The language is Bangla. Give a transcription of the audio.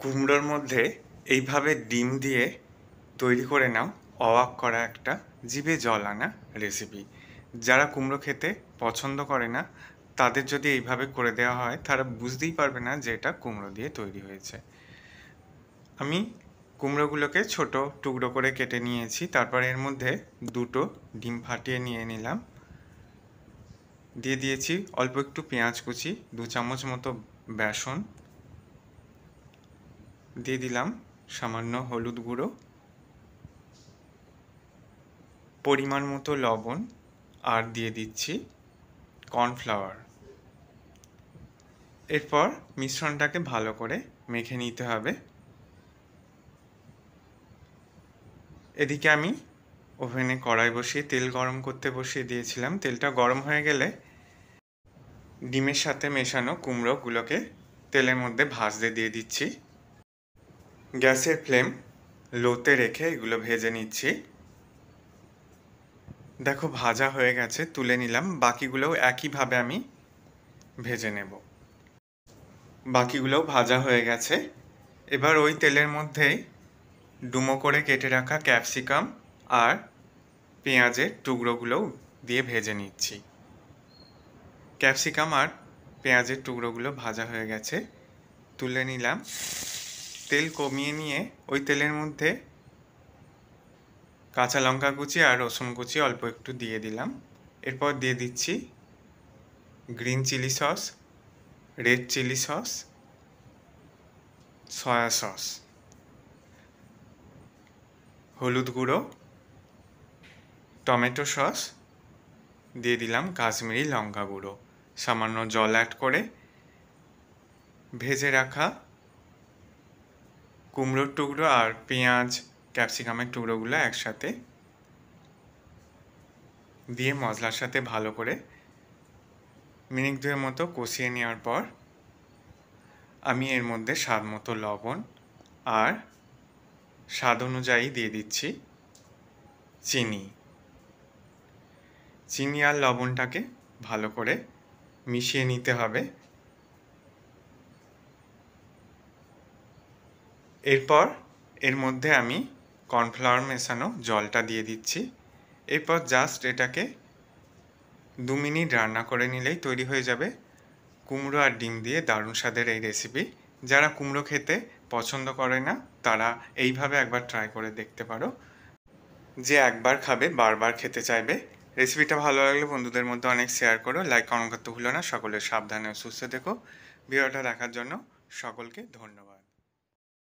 কুমড়োর মধ্যে এইভাবে ডিম দিয়ে তৈরি করে নাও অবাক করা একটা জিভে জল আনা রেসিপি। যারা কুমড়ো খেতে পছন্দ করে না তাদের যদি এইভাবে করে দেওয়া হয় তারা বুঝতেই পারবে না যে এটা কুমড়ো দিয়ে তৈরি হয়েছে। আমি কুমড়োগুলোকে ছোট টুকরো করে কেটে নিয়েছি, তারপর এর মধ্যে দুটো ডিম ফাটিয়ে নিয়ে নিলাম, দিয়ে দিয়েছি অল্প একটু পেঁয়াজ কুচি, 2 চামচ মতো বেসন, দিয়ে দিলাম সামান্য হলুদ গুঁড়ো, পরিমাণ মতো লবণ, আর দিয়ে দিচ্ছি কর্নফ্লাওয়ার। এরপর মিশ্রণটাকে ভালো করে মেখে নিতে হবে। এদিকে আমি ওভেনে কড়াই বসিয়ে তেল গরম করতে বসিয়ে দিয়েছিলাম। তেলটা গরম হয়ে গেলে ডিমের সাথে মেশানো কুমড়োগুলোকে তেলের মধ্যে ভাজতে দিয়ে দিচ্ছি। গ্যাসের ফ্লেম লোতে রেখে এগুলো ভেজে নিচ্ছি। দেখো ভাজা হয়ে গেছে, তুলে নিলাম। বাকিগুলোও একইভাবে আমি ভেজে নেব। বাকিগুলোও ভাজা হয়ে গেছে। এবার ওই তেলের মধ্যেই ডুমো করে কেটে রাখা ক্যাপসিকাম আর পেঁয়াজের টুকরোগুলোও দিয়ে ভেজে নিচ্ছি। ক্যাপসিকাম আর পেঁয়াজের টুকরোগুলো ভাজা হয়ে গেছে, তুলে নিলাম। তেল কমিয়ে নিয়ে ওই তেলের মধ্যে কাঁচা লঙ্কা কুচি আর রসুন কুচি অল্প একটু দিয়ে দিলাম। এরপর দিয়ে দিচ্ছি green chilli sauce, red chilli sauce, soya sauce, হলুদ গুঁড়ো, টমেটো সস, দিয়ে দিলাম কাশ্মীরি লঙ্কা গুঁড়ো। সামান্য জল অ্যাড করে ভেজে রাখা কুমড়োর টুকরো আর পেঁয়াজ ক্যাপসিকামের টুকরোগুলো একসাথে দিয়ে মশলার সাথে ভালো করে মিনিট 2 মতো কষিয়ে নেওয়ার পর আমি এর মধ্যে স্বাদ মতো লবণ আর স্বাদ অনুযায়ী দিয়ে দিচ্ছি চিনি। চিনি আর লবণটাকে ভালো করে মিশিয়ে নিতে হবে। এরপর এর মধ্যে আমি কর্নফ্লাওয়ার মেশানো জলটা দিয়ে দিচ্ছি। এরপর জাস্ট এটাকে 2 মিনিট রান্না করে নিলেই তৈরি হয়ে যাবে কুমড়ো আর ডিম দিয়ে দারুণ স্বাদের এই রেসিপি। যারা কুমড়ো খেতে পছন্দ করে না তারা এইভাবে একবার ট্রাই করে দেখতে পারো। যে একবার খাবে বারবার খেতে চাইবে। রেসিপিটা ভালো লাগলে বন্ধুদের মধ্যে অনেক শেয়ার করো, লাইক কমেন্ট করতে ভুলো না। সকলে সাবধানে ও সুস্থ থেকো। ভিডিওটা দেখার জন্য সকলকে ধন্যবাদ।